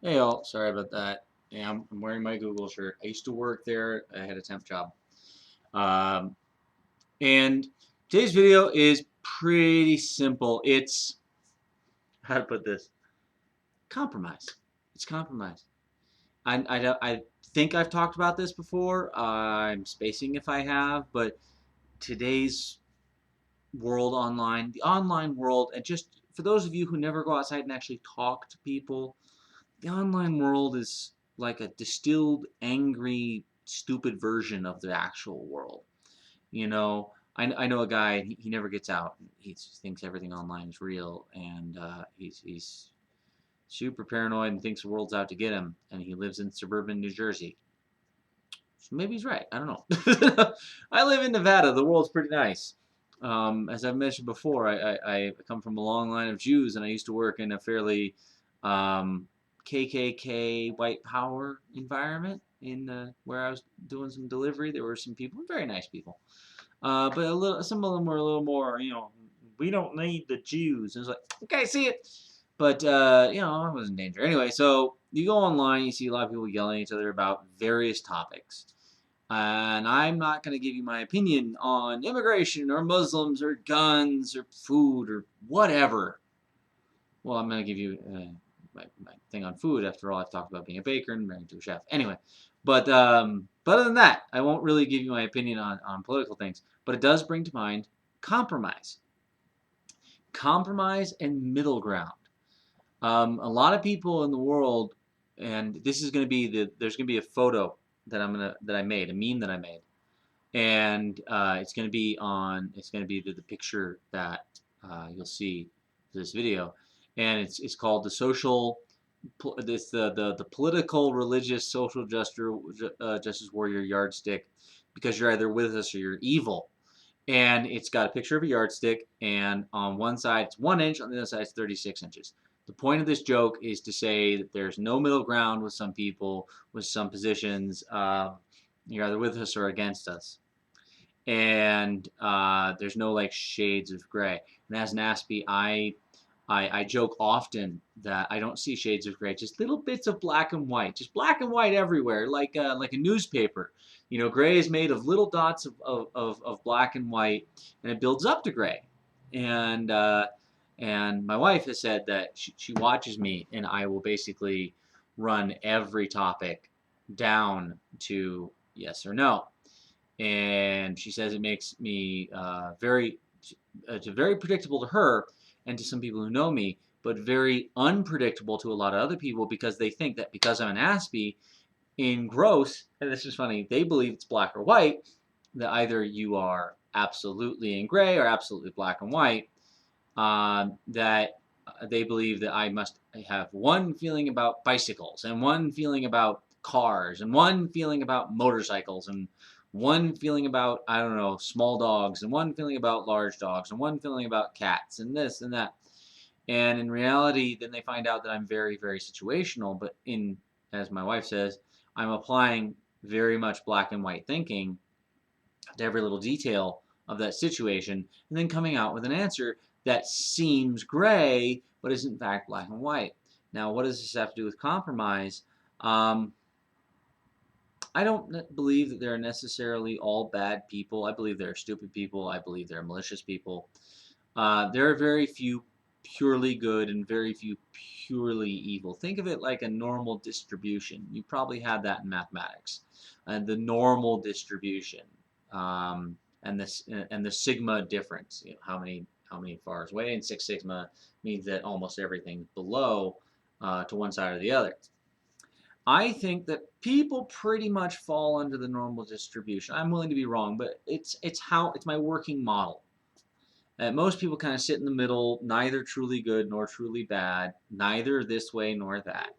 Hey all, sorry about that. Yeah, I'm wearing my Google shirt. I used to work there. I had a temp job. Um, and today's video is pretty simple. It's, how to put this, compromise. It's compromise. I think I've talked about this before. I'm spacing if I have, but today's world online, the online world, and just for those of you who never go outside and actually talk to people, the online world is like a distilled, angry, stupid version of the actual world. You know, I know a guy. He never gets out. He thinks everything online is real, and he's super paranoid and thinks the world's out to get him. And he lives in suburban New Jersey. So maybe he's right. I don't know. I live in Nevada. The world's pretty nice. As I've mentioned before, I come from a long line of Jews, and I used to work in a fairly KKK white power environment in where I was doing some delivery. There were some people, very nice people, but some of them were a little more, we don't need the Jews. And it was like, okay, see it, but I was in danger anyway. So you go online, you see a lot of people yelling at each other about various topics. And I'm not going to give you my opinion on immigration or Muslims or guns or food or whatever. Well, I'm going to give you my thing on food. After all, I've talked about being a baker and married to a chef. Anyway, but other than that, I won't really give you my opinion on political things. But it does bring to mind compromise. Compromise and middle ground. A lot of people in the world, and this is going to be there's going to be a photo that I made, a meme that I made, and it's going to be the picture that you'll see for this video, and it's called the social it's the political religious social justice warrior yardstick, because you're either with us or you're evil. And it's got a picture of a yardstick, and on one side it's 1 inch, on the other side it's 36 inches. The point of this joke is to say that there's no middle ground with some people, with some positions. You're either with us or against us, and there's no like shades of gray. And as an Aspie, I joke often that I don't see shades of gray, just little bits of black and white, just black and white everywhere, like a newspaper. Gray is made of little dots of black and white, and it builds up to gray. And and my wife has said that she watches me, and I will basically run every topic down to yes or no. And she says it makes me it's very predictable to her and to some people who know me, but very unpredictable to a lot of other people, because they think that because I'm an Aspie, in gross, and this is funny, they believe it's black or white, that either you are absolutely in gray or absolutely black and white, that they believe that I must have one feeling about bicycles and one feeling about cars and one feeling about motorcycles and one feeling about, I don't know, small dogs and one feeling about large dogs and one feeling about cats and this and that. And in reality, then they find out that I'm very, very situational. But as my wife says, I'm applying very much black and white thinking to every little detail of that situation, and then coming out with an answer that seems gray, but is in fact black and white. Now, what does this have to do with compromise? Um, I don't believe that they're necessarily all bad people. I believe there are stupid people. I believe there are malicious people. There are very few purely good and very few purely evil. Think of it like a normal distribution. You probably had that in mathematics, and the normal distribution, and the sigma difference. How many fars away, and Six Sigma means that almost everything below to one side or the other. I think that people pretty much fall under the normal distribution. I'm willing to be wrong, but it's my working model. Most people kind of sit in the middle, neither truly good nor truly bad, neither this way nor that.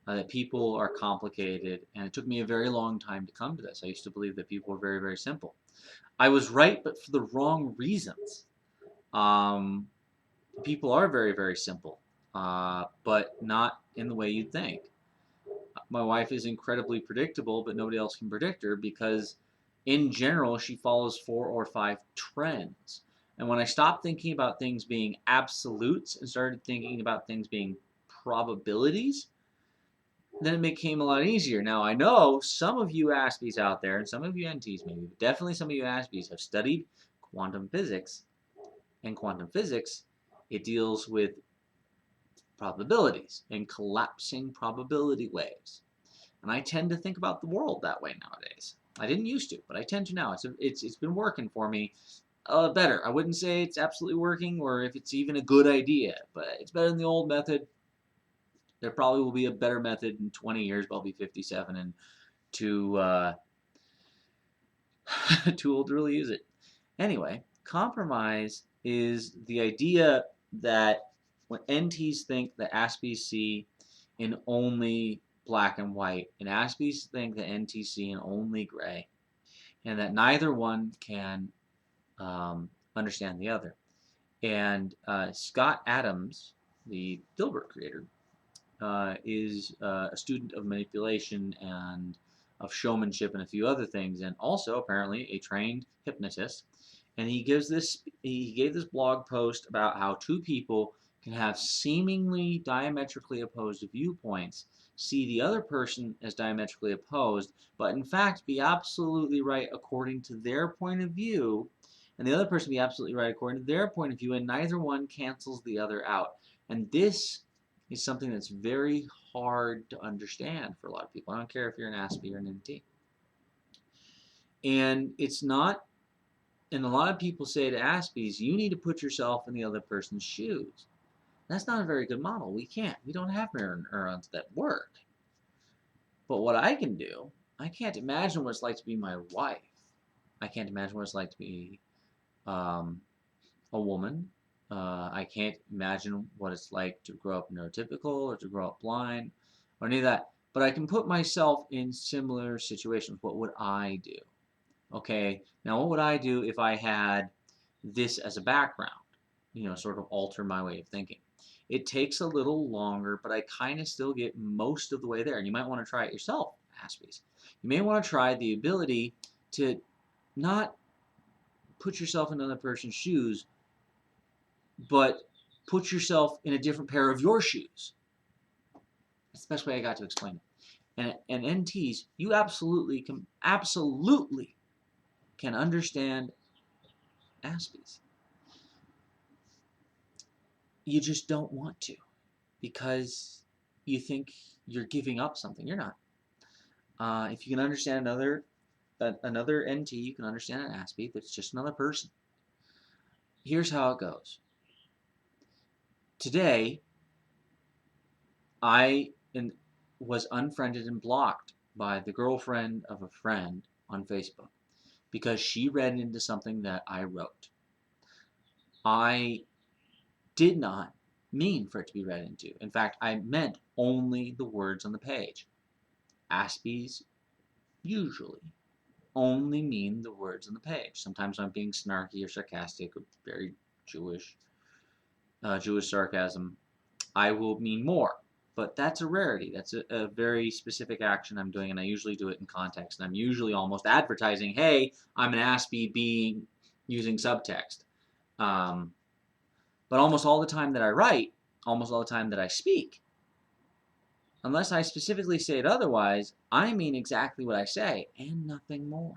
That people are complicated, and it took me a very long time to come to this. I used to believe that people were very, very simple. I was right, but for the wrong reasons. Um, People are very, very simple, but not in the way you'd think. My wife is incredibly predictable, but nobody else can predict her because, in general, she follows 4 or 5 trends. And when I stopped thinking about things being absolutes and started thinking about things being probabilities, then it became a lot easier. Now I know some of you Aspies out there, and some of you NTs maybe, but definitely some of you Aspies have studied quantum physics. And quantum physics, it deals with probabilities and collapsing probability waves. And I tend to think about the world that way nowadays. I didn't used to, but I tend to now. It's been working for me better. I wouldn't say it's absolutely working or if it's even a good idea, but it's better than the old method. There probably will be a better method in 20 years, but I'll be 57 and too too old to really use it. Anyway, compromise is the idea that when NTs think that Aspies see in only black and white, and Aspies think that NTs see in only gray, and that neither one can understand the other. And Scott Adams, the Dilbert creator, is a student of manipulation and of showmanship and a few other things, and also apparently a trained hypnotist. And he gave this blog post about how two people can have seemingly diametrically opposed viewpoints, see the other person as diametrically opposed, but in fact be absolutely right according to their point of view, and the other person be absolutely right according to their point of view, and neither one cancels the other out. And this is something that's very hard to understand for a lot of people. I don't care if you're an Aspie or an NT. And it's not, and a lot of people say to Aspies, you need to put yourself in the other person's shoes. That's not a very good model. We can't. We don't have mirror neurons that work. But what I can do, I can't imagine what it's like to be my wife. I can't imagine what it's like to be um, a woman. I can't imagine what it's like to grow up neurotypical or to grow up blind or any of that. But I can put myself in similar situations. What would I do? Okay, now what would I do if I had this as a background? You know, sort of alter my way of thinking. It takes a little longer, but I kind of still get most of the way there. And you might want to try it yourself, Aspies. You may want to try the ability to not put yourself in another person's shoes, but put yourself in a different pair of your shoes. That's the best way I got to explain it. And NTs, you absolutely can understand Aspies. You just don't want to because you think you're giving up something. You're not. If you can understand another NT, you can understand an Aspie. That's just another person. Here's how it goes. Today, I was unfriended and blocked by the girlfriend of a friend on Facebook because she read into something that I wrote. I did not mean for it to be read into. In fact, I meant only the words on the page. Aspies usually only mean the words on the page. Sometimes I'm being snarky or sarcastic or very Jewish sarcasm. I will mean more. But that's a rarity. That's a very specific action I'm doing, and I usually do it in context. And I'm usually almost advertising, hey, I'm an Aspie using subtext. But almost all the time that I write, almost all the time that I speak, unless I specifically say it otherwise, I mean exactly what I say and nothing more.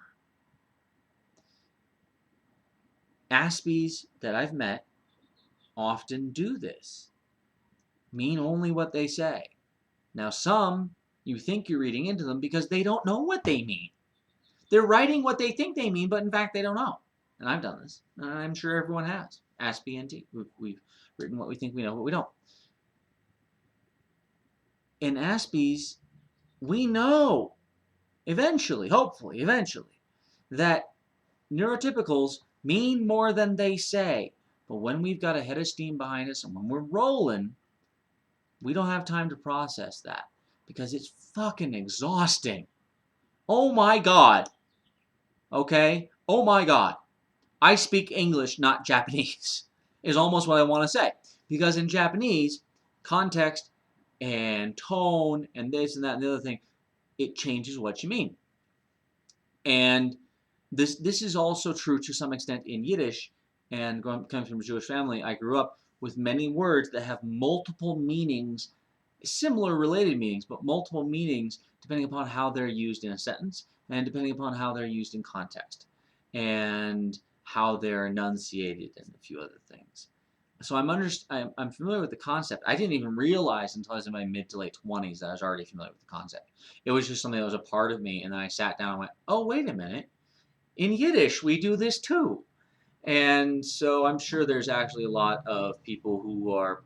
Aspies that I've met often do this, mean only what they say. Now some, you think you're reading into them because they don't know what they mean. They're writing what they think they mean, but in fact they don't know. And I've done this, and I'm sure everyone has. Aspie NT. We've written what we think we know, but we don't. In Aspies, we know eventually, hopefully, eventually, that neurotypicals mean more than they say. But when we've got a head of steam behind us and when we're rolling, we don't have time to process that because it's fucking exhausting. Oh my God. Okay? Oh my God. I speak English, not Japanese, is almost what I want to say. Because in Japanese, context and tone and this and that and the other thing, it changes what you mean. And this is also true to some extent in Yiddish. And coming from a Jewish family, I grew up with many words that have multiple meanings similar related meanings, but multiple meanings depending upon how they're used in a sentence and depending upon how they're used in context and how they're enunciated and a few other things. So I'm familiar with the concept. I didn't even realize until I was in my mid to late 20s that I was already familiar with the concept. It was just something that was a part of me, and then I sat down and went, oh, wait a minute. In Yiddish, we do this too. And so I'm sure there's actually a lot of people who are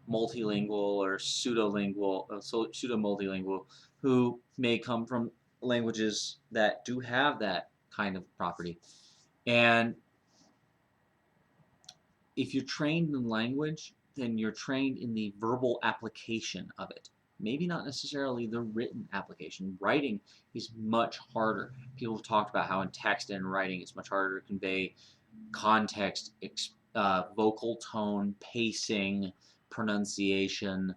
multilingual or pseudolingual, pseudo-multilingual, who may come from languages that do have that kind of property. And if you're trained in language, then you're trained in the verbal application of it. Maybe not necessarily the written application. Writing is much harder. People have talked about how in text and writing it's much harder to convey context, vocal tone, pacing, pronunciation,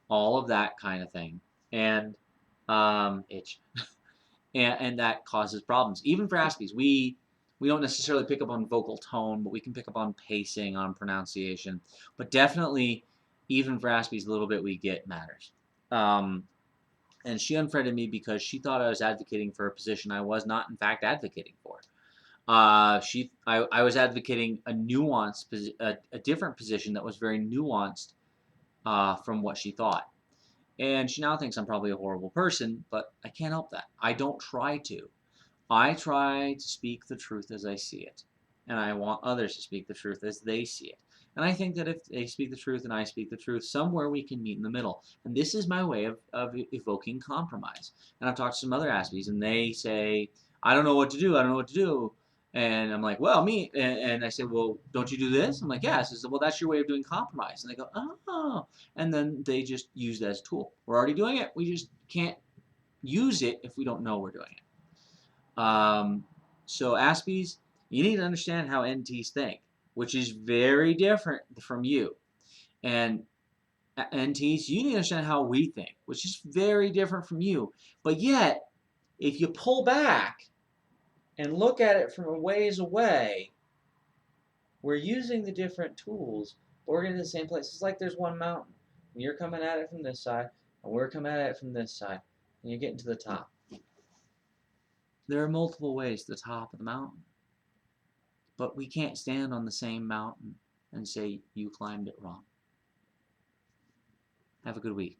all of that kind of thing. And itch. And that causes problems. Even for Aspies, we don't necessarily pick up on vocal tone, but we can pick up on pacing, on pronunciation. But definitely, even for Aspies, a little bit we get matters. Um, and she unfriended me because she thought I was advocating for a position I was not, in fact, advocating for. I was advocating a nuanced, a different position that was very nuanced from what she thought. And she now thinks I'm probably a horrible person, but I can't help that. I don't try to. I try to speak the truth as I see it. And I want others to speak the truth as they see it. And I think that if they speak the truth and I speak the truth, somewhere we can meet in the middle. And this is my way of evoking compromise. And I've talked to some other Aspies, and they say, I don't know what to do. I don't know what to do. And I'm like, well, and I say, well, don't you do this? I'm like, yeah. I says, well, that's your way of doing compromise. And they go, oh. And then they just use it as a tool. We're already doing it. We just can't use it if we don't know we're doing it. So Aspies, you need to understand how NTs think, which is very different from you. And NTs, you need to understand how we think, which is very different from you. But yet, if you pull back and look at it from a ways away, we're using the different tools, but we're getting to the same place. It's like there's one mountain, and you're coming at it from this side, and we're coming at it from this side, and you're getting to the top. There are multiple ways to the top of the mountain. But we can't stand on the same mountain and say you climbed it wrong. Have a good week.